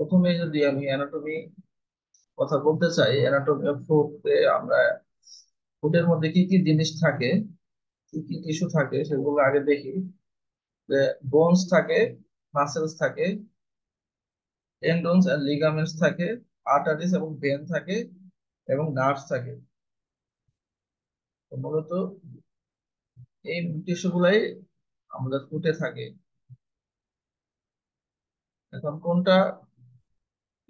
প্রথমে যদি আমি অ্যানাটমি কথা বলতে চাই, অ্যানাটমি অফ ফুডে আমরা ফুডের মধ্যে কি কি জিনিস থাকে, কি কি টিস্যু থাকে সেগুলো আগে দেখি। যে বোনস থাকে, মাসেলস থাকে, টেন্ডনস এন্ড লিগামেন্টস থাকে, আর্টারিস এবং ভেন থাকে, এবং নার্ভস থাকে। তো মূলত এই টিস্যু গুলাই আমাদের ফুটে থাকে। এখন কোনটা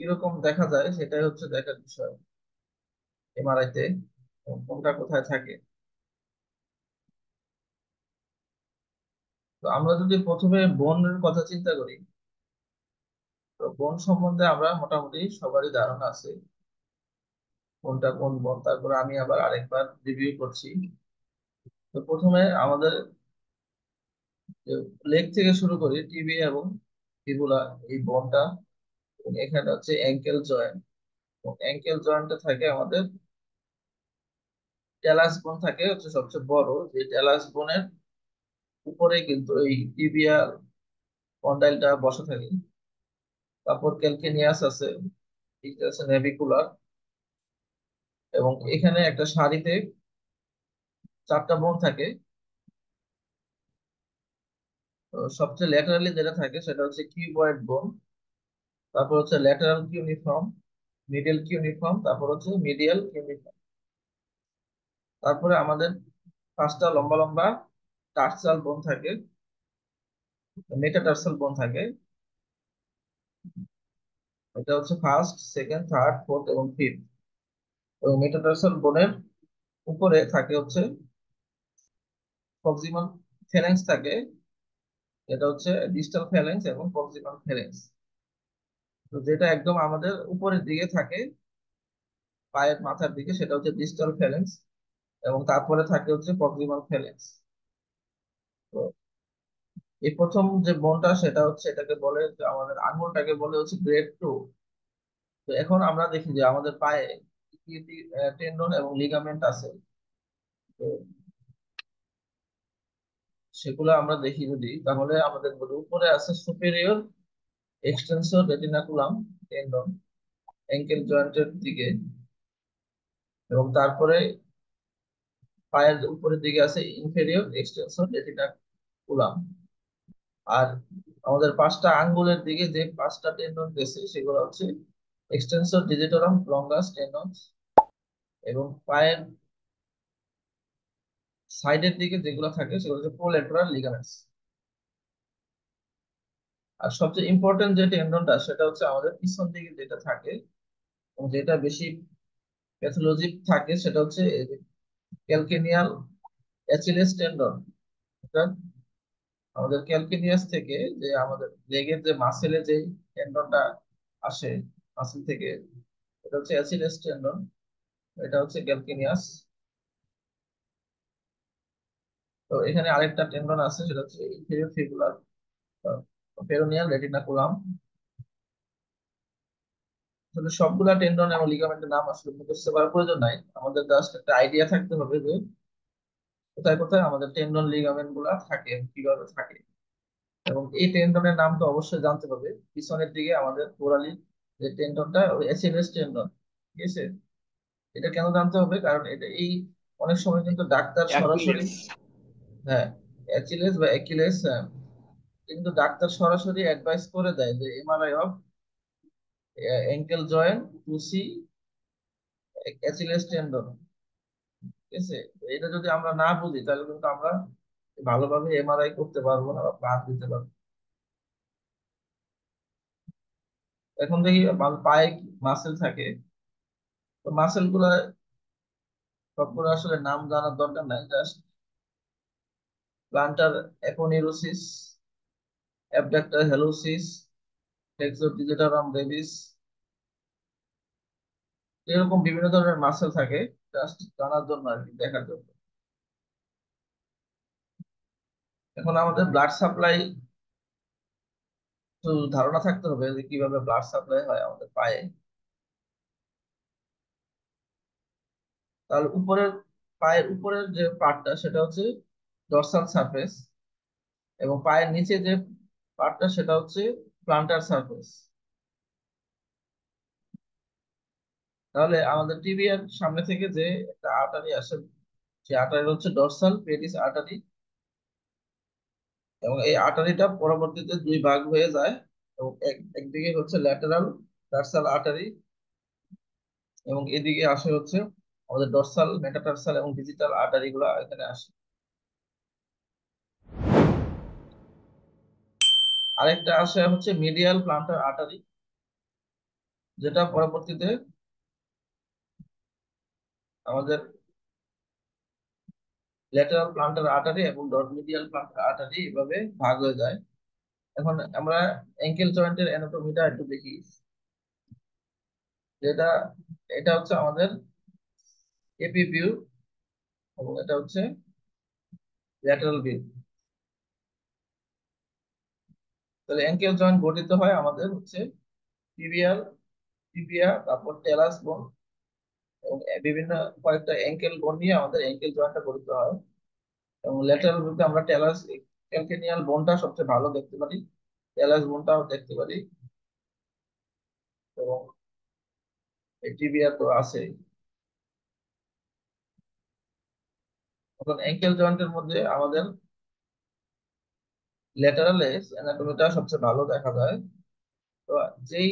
কিরকম দেখা যায় সেটাই হচ্ছে দেখার বিষয় এমআরআই তে, এবং কোনটা কোথায় থাকে। তো আমরা যদি প্রথমে বোনের কথা চিন্তা করি, তো বোন সম্বন্ধে আমরা মোটামুটি সবারই ধারণা আছে কোনটা কোন বোন। তারপরে আমি আবার আরেকবার রিভিউ করছি। তো প্রথমে আমাদের লেগ থেকে শুরু করি, টিবি এবং ফিবুলা, এই বোনটা। এবং এখানে হচ্ছে অ্যাঙ্কেল জয়েন্ট, এবং অ্যাঙ্কেল জয়েন্টে থাকে আমাদের ট্যালাস বোন থাকে হচ্ছে সবচেয়ে বড়। যে ট্যালাস বোনের উপরে কিন্তু এই টিবিয়াল কন্ডাইলটা বসে থাকে। তারপর ক্যালকেনিয়াস আছে, এটা আছে নেভিকুলার, এবং এখানে একটা সারিতে চারটা বোন থাকে। তো সবচেয়ে ল্যাটারালি যেটা থাকে সেটা হচ্ছে কিউবয়েড বোন, তারপর হচ্ছে ল্যাটারাল কিউনিফর্ম, মিডিয়াল কিউনিফর্ম, তারপর হচ্ছে মিডিয়াল কিউনিফর্ম। তারপরে আমাদের পাঁচটা লম্বা লম্বা টার্সাল বোন থাকে, মেটাটার্সাল বোন থাকে। এটা হচ্ছে ফার্স্ট, সেকেন্ড, থার্ড, ফোর্থ এবং ফিফথ। এবং মেটাটার্সাল বোনের উপরে থাকে হচ্ছে প্রক্সিমাল ফ্যালেন্স থাকে, এটা হচ্ছে ডিস্টাল ফ্যালেন্স এবং প্রক্সিমাল ফ্যালেন্স। তো যেটা একদম আমাদের উপরের দিকে থাকে পায়ের মাথার দিকে সেটা হচ্ছে ডিস্টাল ফ্যালেন্স, এবং তারপরে থাকে হচ্ছে প্রক্সিমাল ফ্যালেন্স। তো এই প্রথম যে বোনটা সেটা হচ্ছে, এটাকে বলে যে আমাদের আঙুলটাকে বলে হচ্ছে গ্রেড টু। তো এখন আমরা দেখি যে আমাদের পায়ে কি কি টেন্ডন এবং লিগামেন্ট আছে। তো সেগুলো আমরা দেখি যদি, তাহলে আমাদের বলি উপরে আছে সুপেরিয়র এক্সটেন্সর রেটিনাকুলাম টেন্ডন অ্যাঙ্কেল জয়েন্টের দিকে, এবং তারপরে পায়ের উপরের দিকে আছে ইনফেরিয়র এক্সটেন্সর রেটিনাকুলাম। আর আমাদের পাঁচটা আঙ্গুলের দিকে যে পাঁচটা টেন্ডন গেছে সেগুলো হচ্ছে এক্সটেন্সর ডিজিটারাম লঙ্গাস টেন্ডন, এবং পায়ের সাইডের দিকে যেগুলো থাকে সেগুলো হচ্ছে কোল্যাটেরাল লিগামেন্টস। আর সবচেয়ে ইম্পর্টেন্ট যে টেন্ডনটা সেটা হচ্ছে আমাদের পিছন দিকে যেটা থাকে, এবং যেটা বেশি প্যাথোলজি থাকে সেটা হচ্ছে ক্যালকেনিয়াল অ্যাচিলেস টেন্ডন। এটা আমাদের ক্যালকেনিয়াস থেকে, যে আমাদের লেগের যে মাসেলে যে টেন্ডনটা আসে মাসেল থেকে, এটা হচ্ছে অ্যাচিলেস টেন্ডন, এটা হচ্ছে ক্যালকেনিয়াস। তো এখানে আরেকটা টেন্ডন আছে সেটা হচ্ছে ইনফেরিয়র ফিবুলার পেরোনিয়াল রেটিনাকুলাম। আসলে সবগুলা টেন্ডন এবং লিগামেন্টের নাম আসলে মুখস্থ করার প্রয়োজন নাই, আমাদের জাস্ট একটা আইডিয়া থাকতে হবে যে কোথায় কোথায় আমাদের টেন্ডন লিগামেন্ট গুলা থাকে, কিভাবে থাকে। এবং এই টেন্ডনের নাম তো অবশ্যই জানতে হবে। পিছনের দিকে আমাদের গোড়ালি যে টেন্ডনটা, ওই অ্যাচিলেস টেন্ডন, ঠিক আছে। এটা কেন জানতে হবে, কারণ এটা এই অনেক সময় কিন্তু ডাক্তার সরাসরি, অ্যাকিলিস। হ্যাঁ, অ্যাচিলেস বা অ্যাকিলেস, কিন্তু ডাক্তার সরাসরি অ্যাডভাইস করে দেয় যে MRI of ankle joint to see Achilles tendon, ঠিক আছে। তো এটা যদি আমরা না বুঝি তাহলে কিন্তু আমরা ভালোভাবে এমআরআই করতে পারবো না বা প্লান দিতে পারবো না। এখন দেখি পায়ে মাসেল থাকে। তো মাসেল গুলা সবগুলো আসলে নাম জানার দরকার নাই, just plantar aponeurosis, abductor hallucis, flexor digitorum brevis, এরকম বিভিন্ন ধরনের মাসেল থাকে, জাস্ট জানার জন্য আর কি, দেখার জন্য। এখন আমাদের ব্লাড সাপ্লাই তো ধারণা থাকতে হবে যে কিভাবে ব্লাড সাপ্লাই হয় আমাদের পায়ে। তাহলে উপরের, পায়ের উপরের যে পার্টটা সেটা হচ্ছে ডরসাল সারফেস, এবং পায়ের নিচে যে পার্টটা সেটা হচ্ছে প্লান্টার সারফেস। তাহলে আমাদের টিবিয়ার সামনে থেকে যে একটা আর্টারি আসে, সেই আর্টারি হচ্ছে ডর্সাল পেডিস আর্টারি। এবং এই আর্টারিটা পরবর্তীতে দুই ভাগ হয়ে যায়, এবং একদিকে হচ্ছে ল্যাটেরাল ডার্সাল আর্টারি, এবং এদিকে আসে হচ্ছে আমাদের ডর্সাল মেটাটার্সাল এবং ডিজিটাল আর্টারি গুলা এখানে আসে। আরেকটা আসে হচ্ছে মিডিয়াল প্লান্টার আর্টারি, যেটা পরবর্তীতে আমাদের ল্যাটেরাল প্লান্টার আর্টারি এবং মিডিয়াল প্লান্টার আর্টারি এভাবে ভাগ হয়ে যায়। এখন আমরা অ্যাঙ্কেল জয়েন্টের অ্যানাটমিটা একটু দেখি, যেটা এটা হচ্ছে আমাদের এপি ভিউ, এবং এটা হচ্ছে ল্যাটারাল ভিউ। তাহলে অ্যাঙ্কেল জয়েন্ট গঠিত হয় আমাদের হচ্ছে টিবিয়াল, টিবিয়া, তারপর টেলাস বোন, এবং বিভিন্ন কয়েকটা অ্যাঙ্কেল বোন নিয়ে আমাদের অ্যাঙ্কেল জয়েন্টটা গঠিত হয়। এবং ল্যাটারাল ভিউতে আমরা টেলাস ক্যালকেনিয়াল বোনটা সবচেয়ে ভালো দেখতে পারি, টেলাস বোনটাও দেখতে পারি, এবং এই টিবিয়া তো আছে। এখন অ্যাঙ্কেল জয়েন্টের মধ্যে আমাদের ল্যাটারালে অ্যানাটমিটা সবচেয়ে ভালো দেখা যায়। তো যেই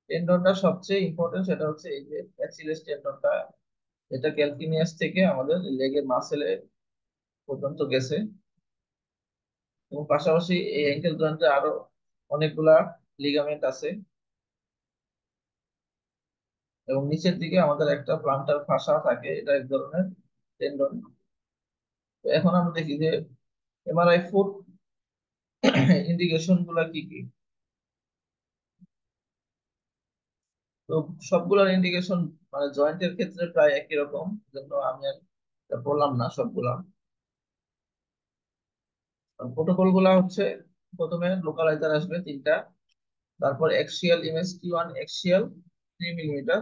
টেন্ডনটা সবচেয়ে ইম্পর্টেন্ট সেটা হচ্ছে এই যে অ্যাচিলেস টেন্ডনটা, এটা ক্যালকিনিয়াস থেকে আমাদের লেগের মাসেলে পর্যন্ত গেছে। এবং পাশাপাশি এই অ্যাঙ্কেল জয়েন্টে আরো অনেকগুলা লিগামেন্ট আছে, এবং নিচের দিকে আমাদের একটা প্লান্টার ফাসা থাকে, এটা এক ধরনের টেন্ডন। তো এখন আমরা দেখি যে এমআরআই ফুট ইন্ডিকেশন গুলা কি কি। তো সবগুলোর ইন্ডিকেশন মানে জয়েন্টের ক্ষেত্রে প্রায় একই রকম, জন্য আমি আর এটা বললাম না সবগুলা। প্রোটোকল গুলা হচ্ছে, প্রথমে লোকালাইজার আসবে তিনটা, তারপর axial image T1 axial 3 millimetre,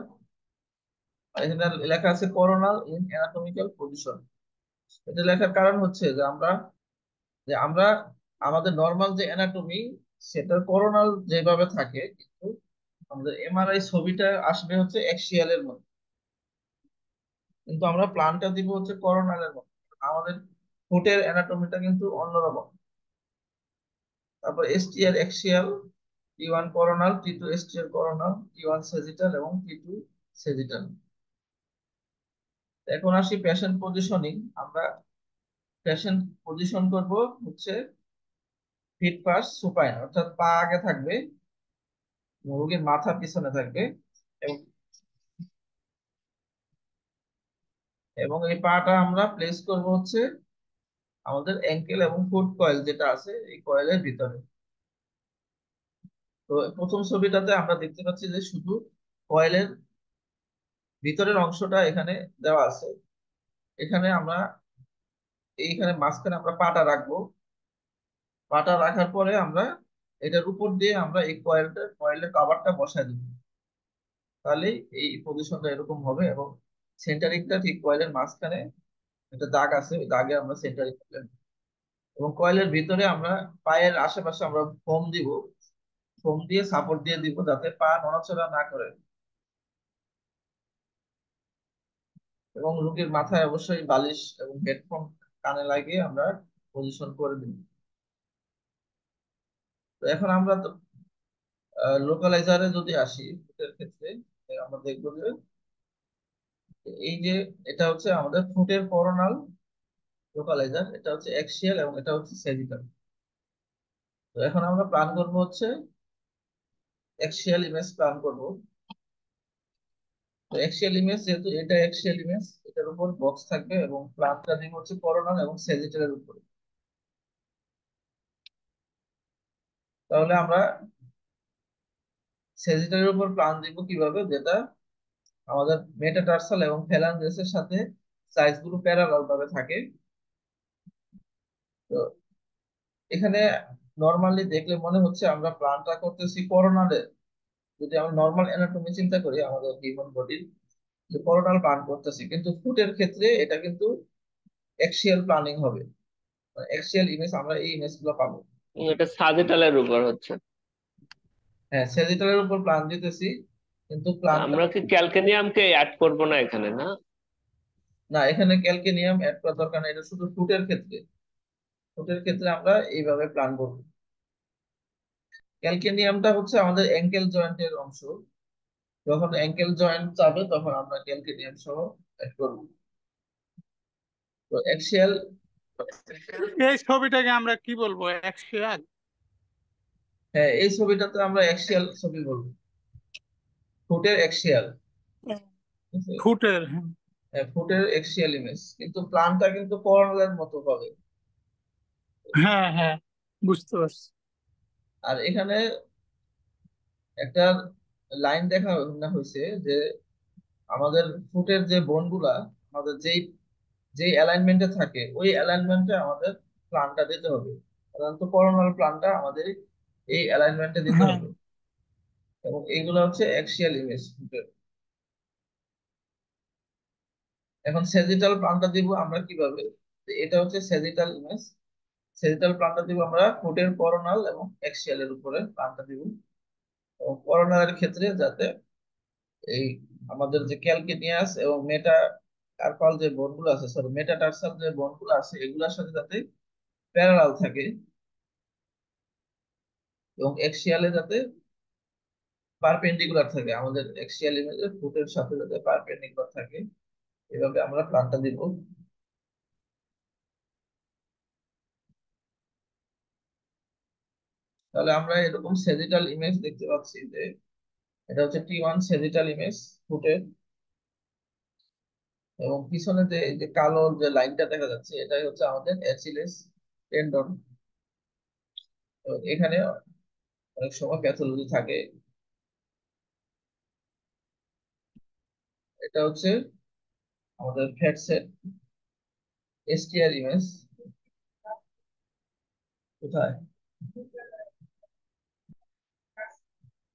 আর এখানে লেখা আছে কোরোনাল ইন অ্যানাটমিক্যাল পজিশন। এটা লেখার কারণ হচ্ছে যে আমরা আমাদের নর্মাল যে অ্যানাটমি সেটার কোরোনাল যেভাবে থাকে, কিন্তু আমাদের এমআরআই ছবিটা আসবে হচ্ছে এক্সিয়ালের মধ্যে, কিন্তু আমরা প্ল্যানটা দিব হচ্ছে কোরোনালের মধ্যে। আমাদের ফুটের অ্যানাটমিটা কিন্তু অন্যরকম। তারপর STL axial, T1 coronal, T2 STL coronal, T1 sagittal এবং T2 সেজিটাল। এখন আসি পেশেন্ট পজিশনিং। আমরা পেশেন্ট পজিশন করব হচ্ছে ফিট ফার্স্ট সুপাইন, অর্থাৎ পা আগে থাকবে, রোগীর মাথা পিছনে থাকবে, এবং এবং এই পাটা আমরা প্লেস করব হচ্ছে আমাদের অ্যাঙ্কেল এবং ফুট কয়েল যেটা আছে এই কয়েলের ভিতরে। তো প্রথম ছবিটাতে আমরা দেখতে পাচ্ছি যে শুধু কয়েলের ভিতরের অংশটা এখানে দেওয়া আছে। এখানে আমরা এইখানে মাঝখানে আমরা পাটা রাখবো। পাটা রাখার পরে আমরা এটার উপর দিয়ে আমরা এই কয়েলের কাভারটা বসাই দিব। তাহলে এই পজিশনটা এরকম হবে, এবং সেন্টারিংটা ঠিক কয়েলের মাঝখানে একটা দাগ আছে, ওই দাগে আমরা সেন্টারিং করলাম। এবং কয়েলের ভিতরে আমরা পায়ের আশেপাশে আমরা ফোম দিব, ফোম দিয়ে সাপোর্ট দিয়ে দিব যাতে পা নড়াচড়া না করে। এবং রোগীর মাথায় অবশ্যই বালিশ এবং হেডফোন কানে লাগিয়ে আমরা পজিশন করে দিব। তো এখন আমরা তো লোকালাইজারে যদি আসি ফুটের ক্ষেত্রে, আমরা দেখবো যে এই যে এটা হচ্ছে আমাদের ফুটের করোনাল লোকালাইজার, এটা হচ্ছে এক্সিয়াল এবং এটা হচ্ছে সেজিটাল। তো এখন আমরা প্ল্যান করব হচ্ছে এক্সিয়াল ইমেজ প্ল্যান করব। তো এক্সিয়াল ইমেজ, যেহেতু এটা এক্সিয়াল ইমেজ, এটার উপর বক্স থাকবে এবং প্ল্যানটা দিব হচ্ছে করোনাল এবং সেজিটালের উপরে। তাহলে আমরা সেজিটালের উপর প্ল্যান দিব কিভাবে, যেটা আমাদের মেটাটার্সাল এবং ফ্যালাঞ্জেসের সাথে সাইজ গুলো প্যারালাল ভাবে থাকে। তো এখানে নর্মালি দেখলে মনে হচ্ছে আমরা প্ল্যানটা করতেছি করোনালে। যদি আমরা নর্মাল অ্যানাটমি চিন্তা করি আমাদের হিউম্যান বডির, যে করোনাল প্ল্যান করতেছি, কিন্তু ফুটের ক্ষেত্রে এটা কিন্তু এক্সিয়াল প্ল্যানিং হবে। এক্সিয়াল ইমেজ, আমরা এই ইমেজ গুলো পাবো। এটা সাজেটালের উপর হচ্ছে। হ্যাঁ, সেজিটালের উপর প্ল্যান দিতেছি, কিন্তু তা প্ল্যানটা, আমরা কি ক্যালকেনিয়ামকে অ্যাড করব না এখানে, না? না এখানে ক্যালকেনিয়াম অ্যাড করা দরকার না, এটা শুধু ফুটের ক্ষেত্রে। ফুটের ক্ষেত্রে আমরা এইভাবে প্ল্যান করব। ক্যালকেনিয়ামটা হচ্ছে আমাদের অ্যাঙ্কেল জয়েন্টের অংশ। যখন অ্যাঙ্কেল জয়েন্ট যাবে তখন আমরা ক্যালকেনিয়াম সহ অ্যাড করব। তো অ্যাক্সিয়াল, এই ছবিটাকে আমরা কি বলবো, অ্যাক্সিয়াল? হ্যাঁ এই ছবিটাতে আমরা অ্যাক্সিয়াল ছবি বলবো, ফুটের অ্যাক্সিয়াল। ফুটের, হ্যাঁ। ফুটের অ্যাক্সিয়াল ইমেজ, কিন্তু প্ল্যানটা কিন্তু কোরালের মতো হবে। হ্যাঁ হ্যাঁ, বুঝতে পারছি। আর এখানে একটা লাইন দেখা না হয়েছে যে আমাদের ফুটের যে বোনগুলা আমাদের যেই যেই অ্যালাইনমেন্টে থাকে ওই অ্যালাইনমেন্টে আমাদের প্ল্যানটা দিতে হবে। সাধারণত করোনাল প্ল্যানটা আমাদের এই অ্যালাইনমেন্টে দিতে হ্যাঁ হবে। এবং এইগুলো হচ্ছে অ্যাক্সিয়াল ইমেজ ফুটের। এখন সেজিটাল প্ল্যানটা দিব আমরা কিভাবে? তো এটা হচ্ছে সেজিটাল ইমেজ। সেজিটাল প্ল্যানটা দিব আমরা ফুটের করোনাল এবং অ্যাক্সিয়ালের উপরে প্ল্যানটা দিব। এবং করোনালের ক্ষেত্রে যাতে এই আমাদের যে ক্যালকেনিয়াস এবং মেটা কার্পাল যে বনগুলো আছে, সরি মেটাটার্সাল যে বনগুলো আছে এগুলোর সাথে যাতে প্যারালাল থাকে, এবং এক্সিয়ালে যাতে পারপেন্ডিকুলার থাকে, আমাদের এক্সিয়াল ইমেজে ফুটের সাথে যাতে পারপেন্ডিকুলার থাকে, এভাবে আমরা প্ল্যানটা দিব। তাহলে আমরা এরকম সেজিটাল ইমেজ দেখতে পাচ্ছি যে এটা হচ্ছে T1 সেজিটাল ইমেজ ফুটের। এবং পিছনে যে এই যে কালো যে লাইনটা দেখা যাচ্ছে এটাই হচ্ছে আমাদের অ্যাচিলেস টেন্ডন। এখানে অনেক সময় প্যাথোলজি থাকে। এটা হচ্ছে আমাদের ফ্যাট সেট এসটিআর ইমেজ। কোথায়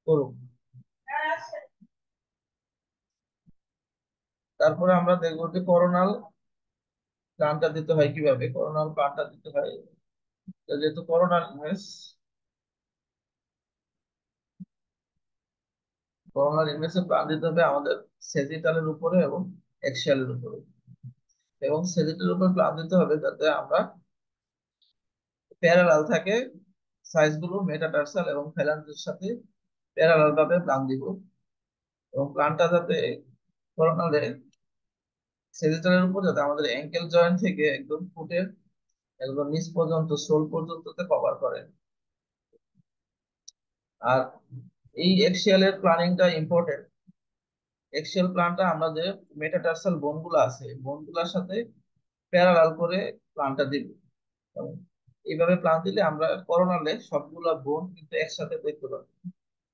করুন। তারপরে আমরা দেখবো যে করোনাল প্ল্যানটা দিতে হয় কিভাবে। করোনাল প্ল্যানটা দিতে হয়, তো যেহেতু করোনাল ইমেজ, করোনাল ইমেজের প্ল্যান দিতে হবে আমাদের সেজিটালের উপরে এবং এক্সিয়ালের উপরে। এবং সেজিটালের উপর প্ল্যান দিতে হবে যাতে আমরা প্যারালাল থাকে, সাইজগুলো মেটাটার্সাল এবং ফ্যালাঞ্জের সাথে প্যারালাল ভাবে প্ল্যান দিব। এবং প্ল্যানটা যাতে করোনালে সেজিটালের উপর যাতে আমাদের অ্যাঙ্কেল জয়েন্ট থেকে একদম ফুটের একদম নিচ পর্যন্ত সোল পর্যন্ত কভার করে। আর এই এক্সিয়ালের প্ল্যানিংটা ইম্পর্টেন্ট। এক্সিয়াল প্ল্যানটা আমরা যে মেটাটার্সাল বোনগুলো আছে বোনগুলোর সাথে প্যারালাল করে প্ল্যানটা দিব। এবং এইভাবে প্ল্যান দিলে আমরা করোনালে সবগুলা বোন কিন্তু একসাথে দেখতে পাবো,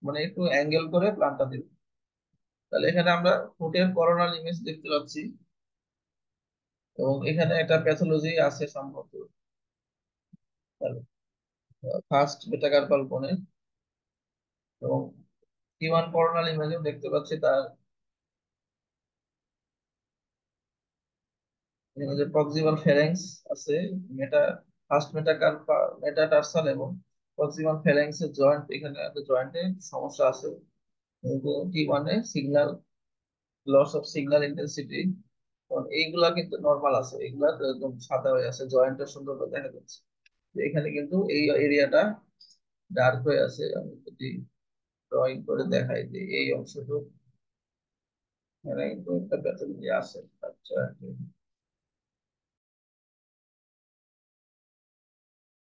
মানে একটু অ্যাঙ্গেল করে প্ল্যানটা দিব। তাহলে এখানে আমরা ফুটের করোনাল ইমেজ দেখতে পাচ্ছি। এবং এখানে একটা প্যাথোলজি আছে সম্ভবত ফার্স্ট বেটা কার্পাল বোনে। এবং T1 করোনাল ইমেজও দেখতে পাচ্ছি তার এখানে যে প্রক্সিমাল ফেরেন্স আছে, মেটা ফার্স্ট মেটাটার্সাল এবং প্রক্সিমাল ফেরেন্স এর জয়েন্ট, এখানে জয়েন্টে সমস্যা আছে। T1 এ signal loss of signal intensity, এইগুলা কিন্তু নর্মাল আছে, এগুলা তো একদম সাদা হয়ে আছে, জয়েন্টটা সুন্দর করে দেখা যাচ্ছে। তো এখানে কিন্তু এই এরিয়াটা ডার্ক হয়ে আছে। আমি যদি ড্রয়িং করে দেখাই যে এই অংশটুকু এখানে কিন্তু একটা প্যাথোলজি আছে। আচ্ছা,